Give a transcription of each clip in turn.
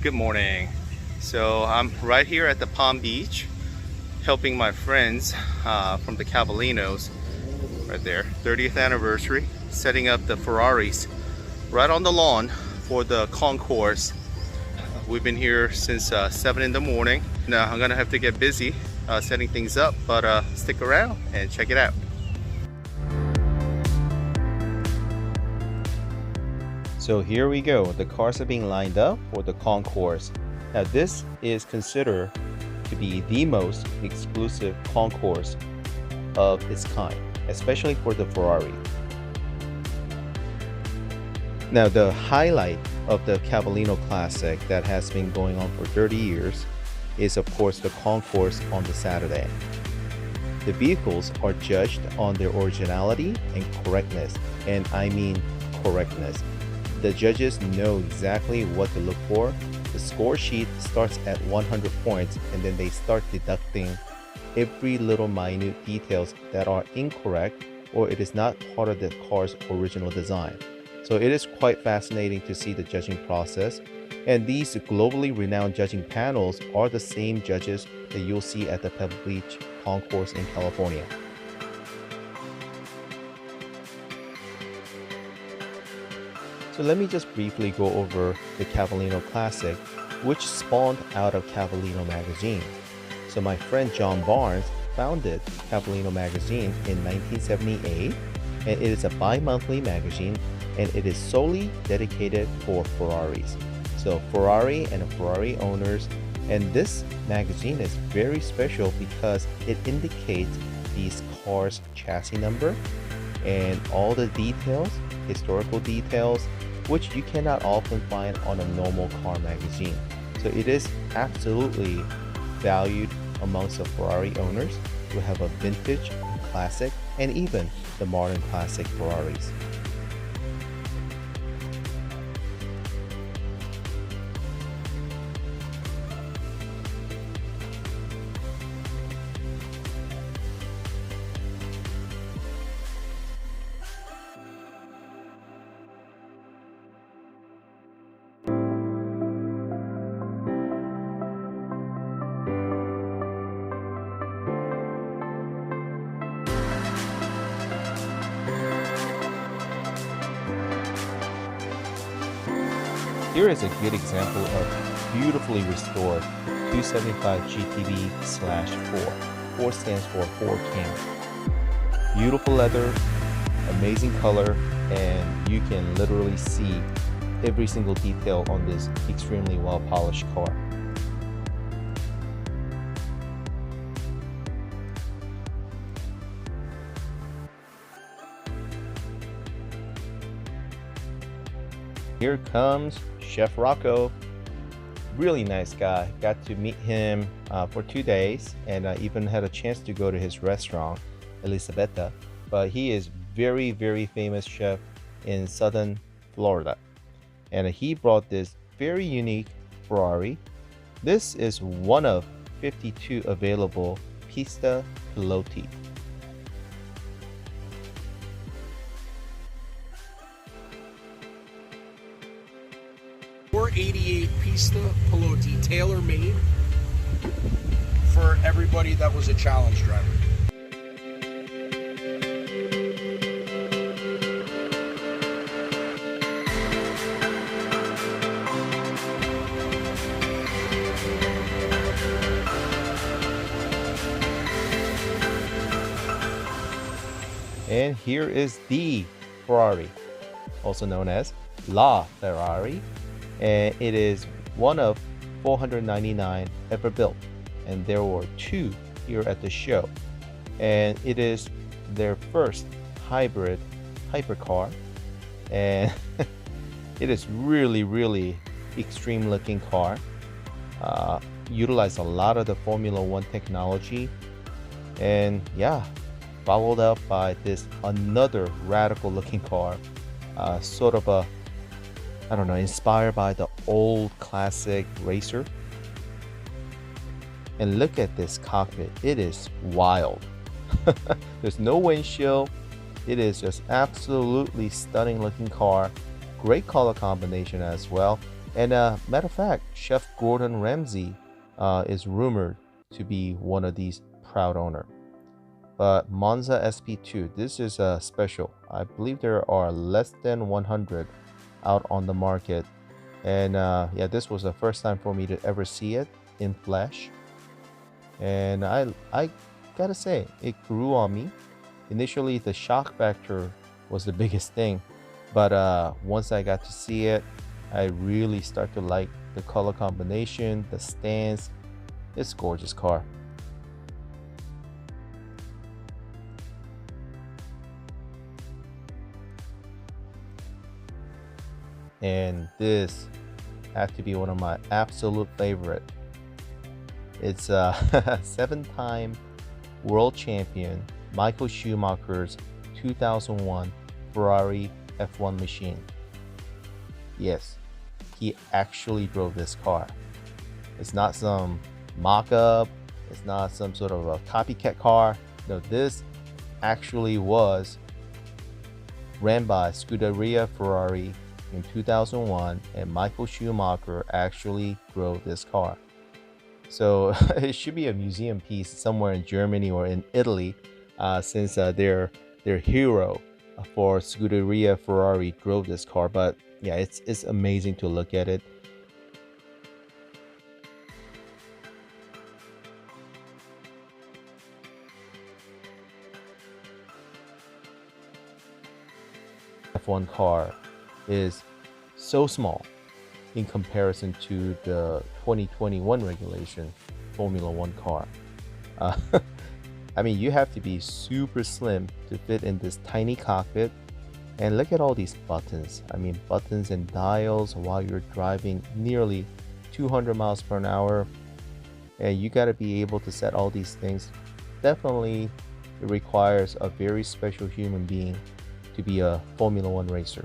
Good morning. So I'm right here at the Palm Beach helping my friends from the Cavallinos right there, 30th anniversary, setting up the Ferraris right on the lawn for the Concourse. We've been here since 7 in the morning. Now I'm gonna have to get busy setting things up, but stick around and check it out. So here we go. The cars are being lined up for the Concourse. Now this is considered to be the most exclusive Concourse of its kind, especially for the Ferrari. Now the highlight of the Cavallino Classic that has been going on for 30 years is of course the Concourse on the Saturday. The vehicles are judged on their originality and correctness, and I mean correctness. The judges know exactly what to look for. The score sheet starts at 100 points and then they start deducting every little minute details that are incorrect or it is not part of the car's original design. So it is quite fascinating to see the judging process, and these globally renowned judging panels are the same judges that you'll see at the Pebble Beach Concourse in California. So let me just briefly go over the Cavallino Classic, which spawned out of Cavallino Magazine. So my friend John Barnes founded Cavallino Magazine in 1978, and it is a bi-monthly magazine, and it is solely dedicated for Ferraris. So Ferrari and Ferrari owners, and this magazine is very special because it indicates these cars' chassis number and all the details, historical details, which you cannot often find on a normal car magazine. So it is absolutely valued amongst the Ferrari owners who have a vintage, classic, and even the modern classic Ferraris. Here is a good example of beautifully restored 275 GTV/4. 4 stands for 4 King. Beautiful leather, amazing color, and you can literally see every single detail on this extremely well polished car. Here comes Chef Rocco. Really nice guy. Got to meet him for 2 days, and I even had a chance to go to his restaurant, Elisabetta. But he is very, very famous chef in southern Florida, and he brought this very unique Ferrari. This is one of 52 available Pista Piloti. .488 Pista Piloti, tailor-made for everybody that was a challenge driver. And here is the Ferrari, also known as LaFerrari, and it is one of 499 ever built, and there were 2 here at the show, and it is their first hybrid hypercar, and it is really extreme looking car. Utilize a lot of the Formula 1 technology, and yeah, followed up by this another radical looking car, sort of a, I don't know, inspired by the old classic racer. And look at this cockpit, it is wild. There's no windshield. It is just absolutely stunning looking car. Great color combination as well. And matter of fact, Chef Gordon Ramsay is rumored to be one of these proud owner. But Monza SP2, this is a special. I believe there are less than 100 out on the market. And yeah, this was the first time for me to ever see it in flesh. And I gotta say, it grew on me. Initially, the shock factor was the biggest thing. But once I got to see it, I really start to like the color combination, the stance. It's a gorgeous car. And this had to be one of my absolute favorite. It's a 7-time world champion Michael Schumacher's 2001 Ferrari F1 machine. Yes, he actually drove this car. It's not some mock-up, it's not some sort of a copycat car. No, this actually was ran by Scuderia Ferrari in 2001, and Michael Schumacher actually drove this car. So it should be a museum piece somewhere in Germany or in Italy, since their hero for Scuderia Ferrari drove this car. But yeah, it's amazing to look at it. F1 car is so small in comparison to the 2021 regulation Formula One car. I mean, you have to be super slim to fit in this tiny cockpit. And look at all these buttons. I mean, buttons and dials while you're driving nearly 200 miles per hour. And you got to be able to set all these things. Definitely, it requires a very special human being to be a Formula One racer.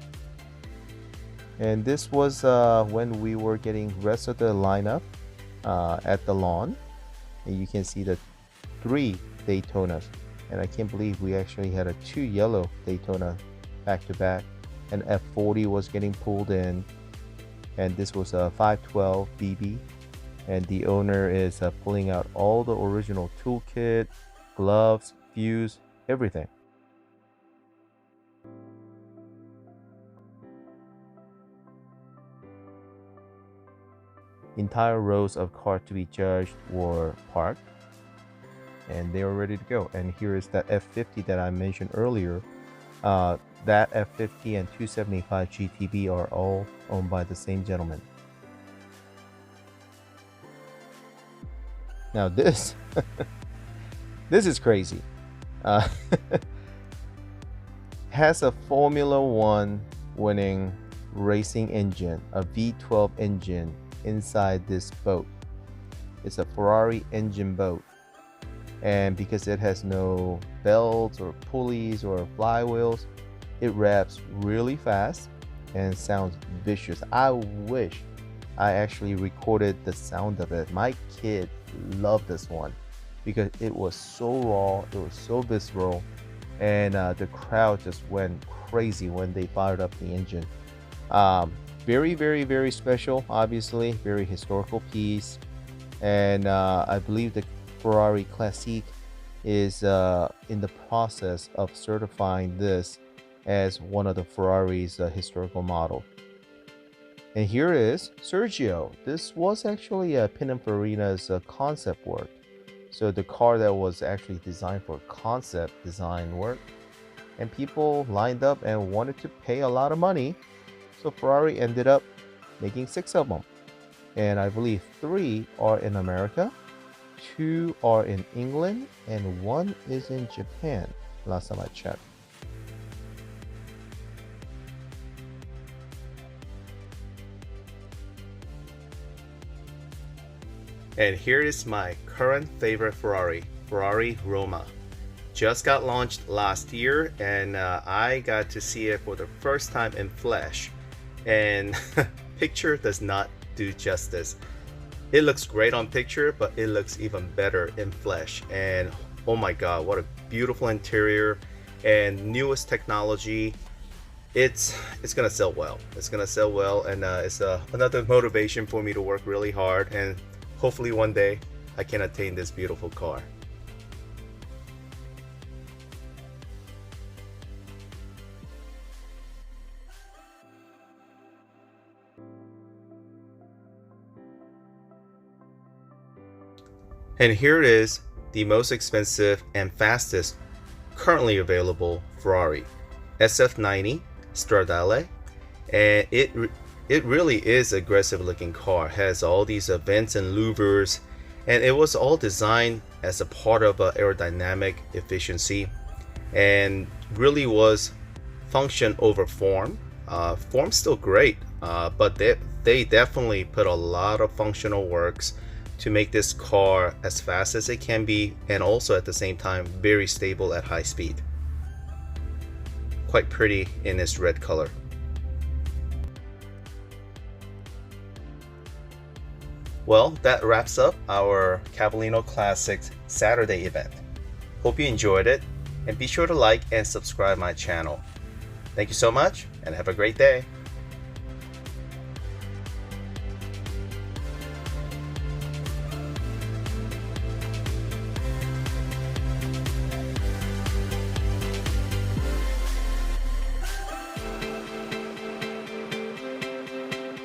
And this was when we were getting rest of the lineup at the lawn. And you can see the 3 Daytonas. And I can't believe we actually had a 2 yellow Daytona back to back. And F40 was getting pulled in. And this was a 512 BB. And the owner is pulling out all the original toolkit, gloves, fuse, everything. Entire rows of cars to be judged were parked, and they were ready to go. And here is that F50 that I mentioned earlier. That F50 and 275 GTB are all owned by the same gentleman. Now this this is crazy. Has a Formula One winning racing engine, a V12 engine inside this boat. It's a Ferrari engine boat, and because it has no belts or pulleys or flywheels, it revs really fast and sounds vicious. I wish I actually recorded the sound of it. My kid loved this one because it was so raw, it was so visceral, and the crowd just went crazy when they fired up the engine. Very, very, very special, obviously, very historical piece. And I believe the Ferrari Classique is in the process of certifying this as one of the Ferrari's historical model. And here is Sergio. This was actually Pininfarina's concept work. So the car that was actually designed for concept design work. And people lined up and wanted to pay a lot of money. So Ferrari ended up making 6 of them. And I believe 3 are in America, 2 are in England, and 1 is in Japan, last time I checked. And here is my current favorite Ferrari, Ferrari Roma. Just got launched last year, and I got to see it for the first time in flesh. And picture does not do justice. It looks great on picture, but it looks even better in flesh. And oh my god, what a beautiful interior and newest technology. it's gonna sell well. It's gonna sell well, and it's another motivation for me to work really hard, and hopefully one day I can attain this beautiful car. And here it is, the most expensive and fastest currently available Ferrari SF90 Stradale, and it really is an aggressive looking car. It has all these vents and louvers, and it was all designed as a part of aerodynamic efficiency, and really was function over form. Form's still great, but they definitely put a lot of functional works to make this car as fast as it can be, and also at the same time very stable at high speed. Quite pretty in its red color. Well, that wraps up our Cavallino Classics Saturday event. Hope you enjoyed it, and be sure to like and subscribe my channel. Thank you so much, and have a great day.